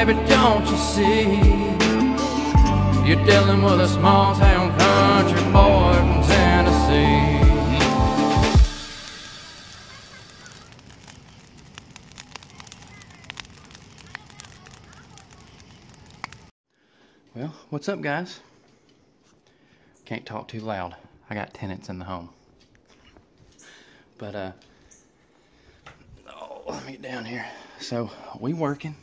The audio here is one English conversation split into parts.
baby, don't you see? You're dealing with a small town country boy from Tennessee. Well, what's up, guys? Can't talk too loud. I got tenants in the home. But, oh, let me get down here. So, we working.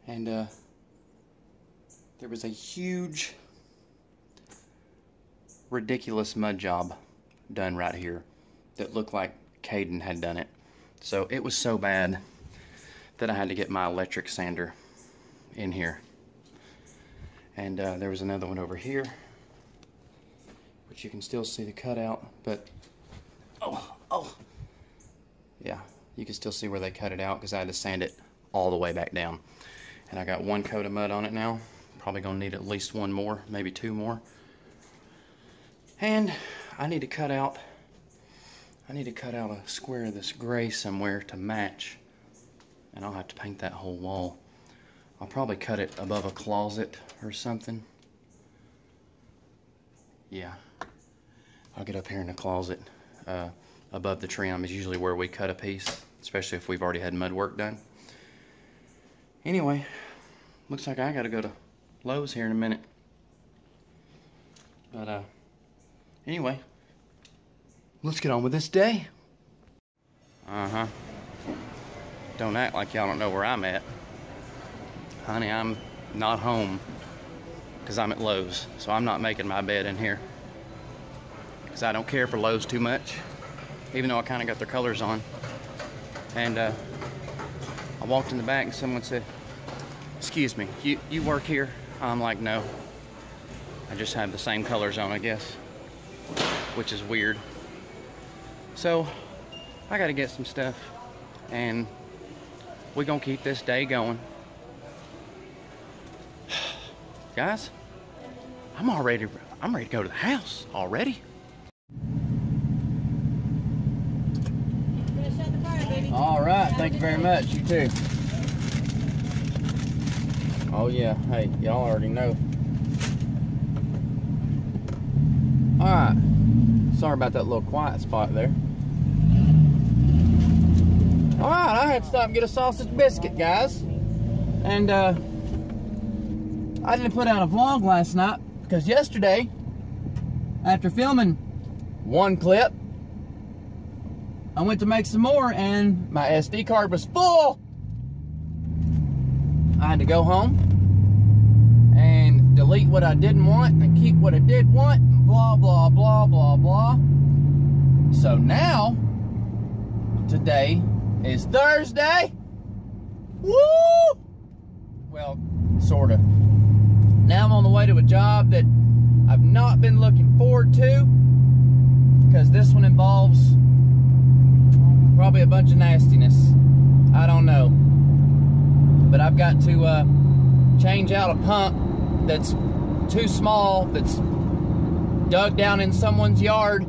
And, there was a huge, ridiculous mud job done right here that looked like Caden had done it. So, it was so bad that I had to get my electric sander in here. And there was another one over here, which you can still see the cutout, but oh, yeah, you can still see where they cut it out because I had to sand it all the way back down. And I got one coat of mud on it now. Probably gonna need at least one more, maybe two more. And I need to cut out a square of this gray somewhere to match, and I'll have to paint that whole wall. I'll probably cut it above a closet or something. Yeah, I'll get up here in the closet above the trim is usually where we cut a piece, especially if we've already had mud work done. Anyway, looks like I gotta go to Lowe's here in a minute. But anyway, let's get on with this day. Don't act like y'all don't know where I'm at. Honey, I'm not home because I'm at Lowe's, so I'm not making my bed in here because I don't care for Lowe's too much, even though I kind of got their colors on. And I walked in the back and someone said, "Excuse me, you work here?" I'm like, "No, I just have the same colors on, I guess," which is weird. So I got to get some stuff, and we're gonna keep this day going. Guys, I'm ready to go to the house already. All right, thank you very much. You too. Oh yeah, hey, y'all already know. All right, sorry about that little quiet spot there. All right, I had to stop and get a sausage biscuit, guys, and I didn't put out a vlog last night because yesterday, after filming one clip, I went to make some more and my SD card was full. I had to go home and delete what I didn't want and keep what I did want, blah, blah, blah, blah, blah. So now, today is Thursday. Woo! Well, sort of. Now I'm on the way to a job that I've not been looking forward to because this one involves probably a bunch of nastiness. I don't know. But I've got to change out a pump that's too small, that's dug down in someone's yard.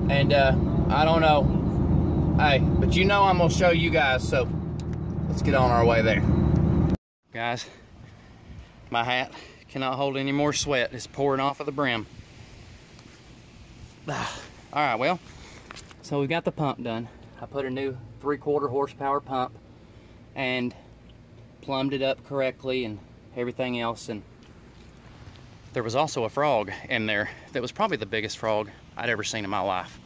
And I don't know. Hey, but you know I'm going to show you guys, so let's get on our way there. Guys, my hat cannot hold any more sweat. It's pouring off of the brim. All right, well, so we got the pump done. I put a new 3/4 horsepower pump and plumbed it up correctly and everything else. And there was also a frog in there that was probably the biggest frog I'd ever seen in my life.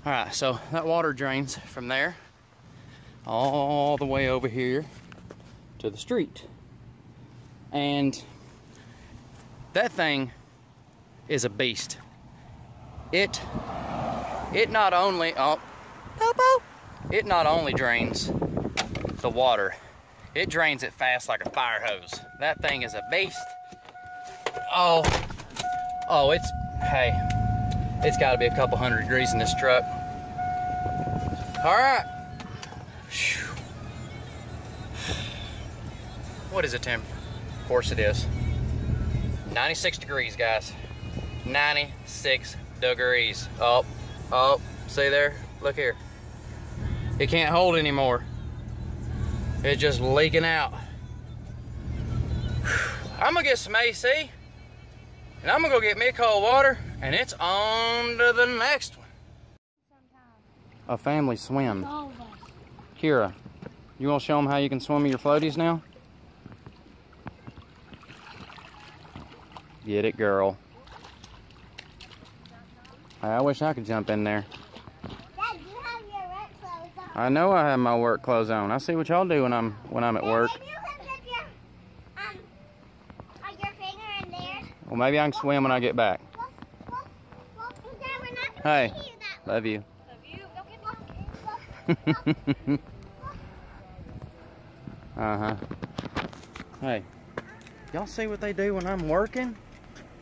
All right, so that water drains from there all the way over here to the street. And that thing is a beast. It not only it not only drains the water, it drains it fast like a fire hose. That thing is a beast. Oh, it's got to be a couple hundred degrees in this truck. All right. What is the temp? Of course it is. 96 degrees, guys. 96 degrees. Oh, see there? Look here. It can't hold anymore. It's just leaking out. I'm gonna get some AC, and I'm gonna go get me cold water, and it's on to the next one. A family swim. Kira, you wanna show them how you can swim with your floaties now? Get it, girl. I wish I could jump in there. Dad, you have your work clothes on. I know I have my work clothes on. I see what y'all do when I'm at work. Maybe you can dip your finger in there. Well, maybe I can swim when I get back. Dad, we're not going Hey, to do that. love you. Love you. Don't get Uh-huh. Hey, y'all see what they do when I'm working?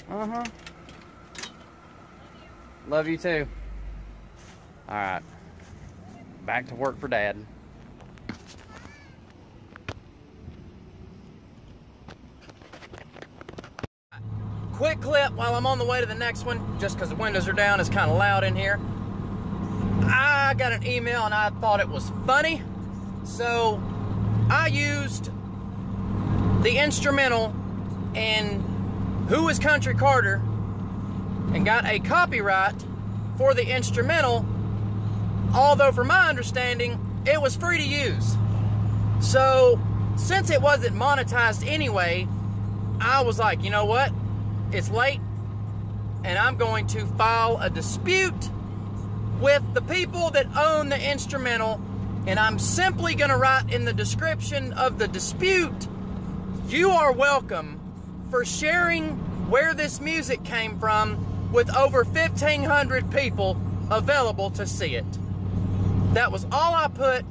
Uh-huh. Love you too. All right, back to work for Dad. Quick clip while I'm on the way to the next one, just because the windows are down, it's kind of loud in here. I got an email and I thought it was funny, so I used the instrumental in Who is Country Carter and got a copyright for the instrumental, although from my understanding, it was free to use. So, since it wasn't monetized anyway, I was like, you know what? It's late, and I'm going to file a dispute with the people that own the instrumental, and I'm simply going to write in the description of the dispute, you are welcome for sharing where this music came from with over 1,500 people available to see it. That was all I put.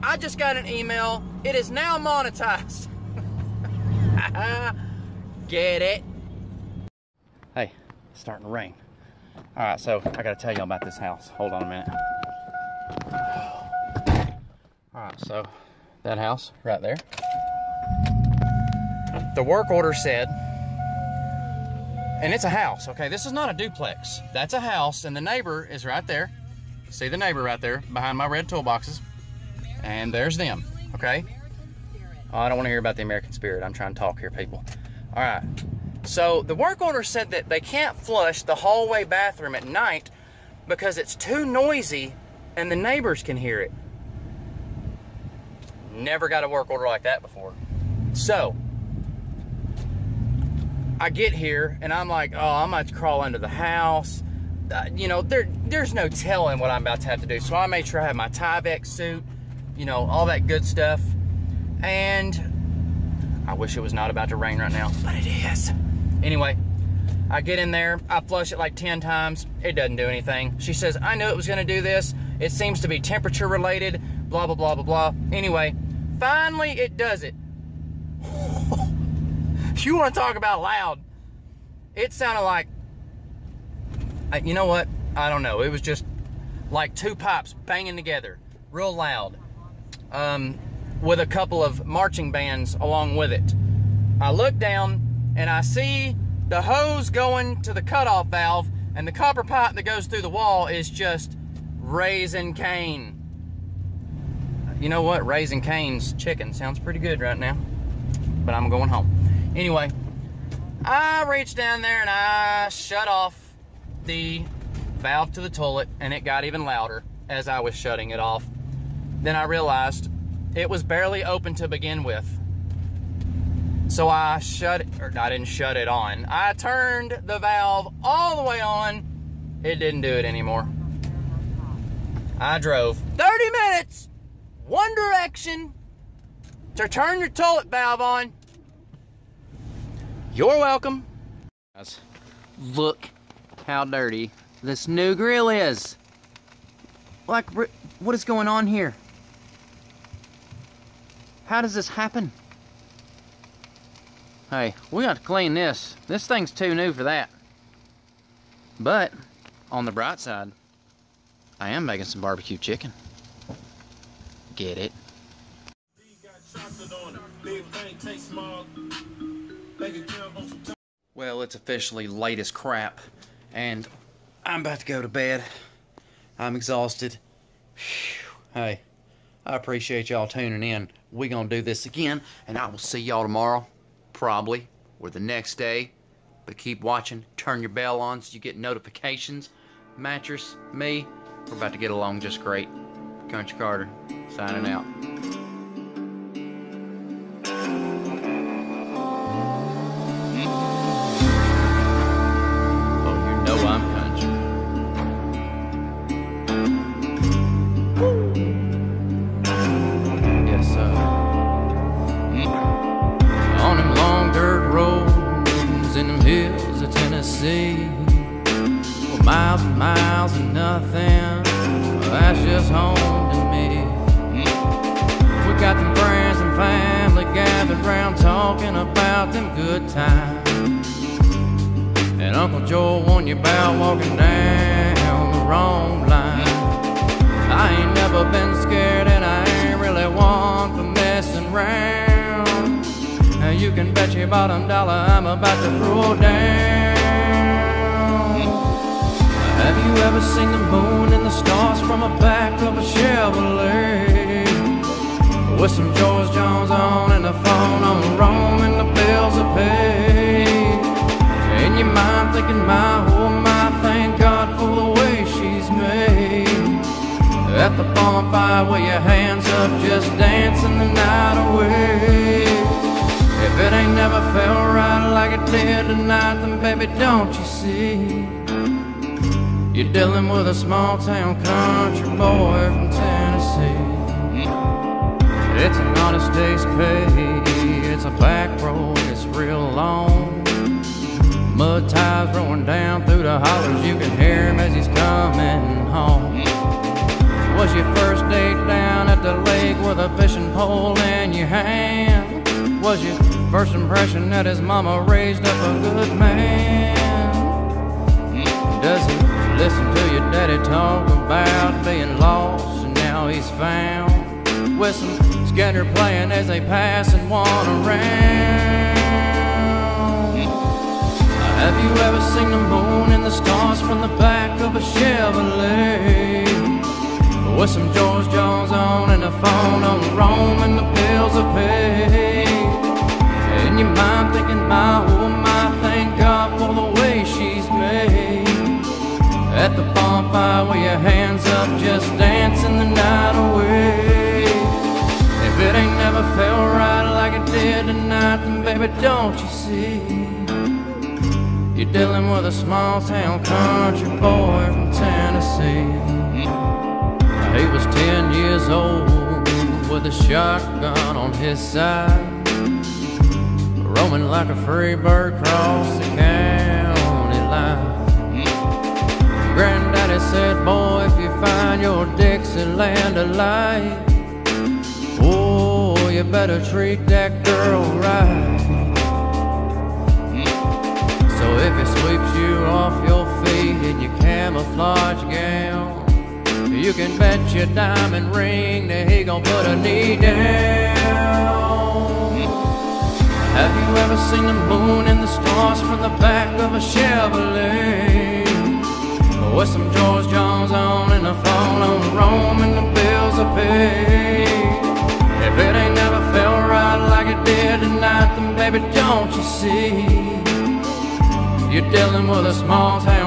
I just got an email. It is now monetized. Get it? Hey, it's starting to rain. All right, so I gotta tell y'all about this house. Hold on a minute. All right, so that house right there. The work order said, and it's a house, okay? This is not a duplex. That's a house, and the neighbor is right there. See the neighbor right there behind my red toolboxes? And there's them, okay? Oh, I don't want to hear about the American Spirit. I'm trying to talk here, people. All right. So the work order said that they can't flush the hallway bathroom at night because it's too noisy and the neighbors can hear it. Never got a work order like that before. So I get here and I'm like, oh, I'm about to crawl into the house. You know, there's no telling what I'm about to have to do. So I made sure I have my Tyvek suit, you know, all that good stuff. And I wish it was not about to rain right now, but it is. Anyway, I get in there, I flush it like 10 times, it doesn't do anything. She says, I knew it was gonna do this. It seems to be temperature related, blah, blah, blah, blah, blah. Anyway, finally it does it. You wanna talk about loud? It sounded like, you know what? I don't know. It was just like two pipes banging together, real loud, with a couple of marching bands along with it. I look down and I see the hose going to the cutoff valve, and the copper pipe that goes through the wall is just Raising Cane. You know what? Raising Cane's chicken sounds pretty good right now, but I'm going home. Anyway, I reached down there and I shut off the valve to the toilet, and it got even louder as I was shutting it off. Then I realized it was barely open to begin with. So I didn't shut it on. I turned the valve all the way on. It didn't do it anymore. I drove 30 minutes, one direction, to turn your toilet valve on. You're welcome. Guys, look how dirty this new grill is. Like, what is going on here? How does this happen? Hey, we got to clean this. This thing's too new for that. But, on the bright side, I am making some barbecue chicken. Get it? Well, it's officially late as crap, and I'm about to go to bed. I'm exhausted. Whew. Hey, I appreciate y'all tuning in. We're going to do this again, and I will see y'all tomorrow, probably, or the next day. But keep watching. Turn your bell on so you get notifications. Mattress, me, we're about to get along just great. Country Carter, signing out. I'm country. Yes, sir. On them long dirt roads in them hills of Tennessee, well, miles and miles of nothing, well, that's just home to me. We got them friends and family gathered round talking about them good times. And Uncle Joe warned you about walking down the wrong line. I ain't never been scared and I ain't really one for messing around. Now you can bet your bottom dollar I'm about to throw down. Have you ever seen the moon and the stars from the back of a Chevrolet? With some George Jones on and the phone on Rome and the bills are paid. In your mind thinking, my, oh my, thank God for the way she's made. At the bonfire with your hands up, just dancing the night away. If it ain't never felt right like it did tonight, then baby, don't you see? You're dealing with a small town country boy from Tennessee. It's an honest day's pay, it's a back road, it's real long. Mud tires rolling down through the hollers, you can hear him as he's coming home. Was your first date down at the lake with a fishing pole in your hand? Was your first impression that his mama raised up a good man? Does he listen to your daddy talk about being lost and now he's found? With some scatter playing as they pass and one around. Have you ever seen the moon and the stars from the back of a Chevrolet? With some George Jones on and the phone on Rome and the bills are paid. In your mind thinking, my, oh my, thank God for the way she's made. At the bonfire with your hands up, just dancing the night away. If it ain't never felt right like it did tonight, then baby, don't you see? You're dealing with a small town country boy from Tennessee. He was 10 years old with a shotgun on his side, roaming like a free bird across the county line. Granddaddy said, boy, if you find your Dixieland alive, oh, you better treat that girl right. So if he sweeps you off your feet in your camouflage gown, you can bet your diamond ring that he gon' put a knee down. Have you ever seen the moon and the stars from the back of a Chevrolet? With some George Jones on and the phone on Rome and the bills are paid. If it ain't never felt right like it did tonight, then baby, don't you see? You're dealing with a small town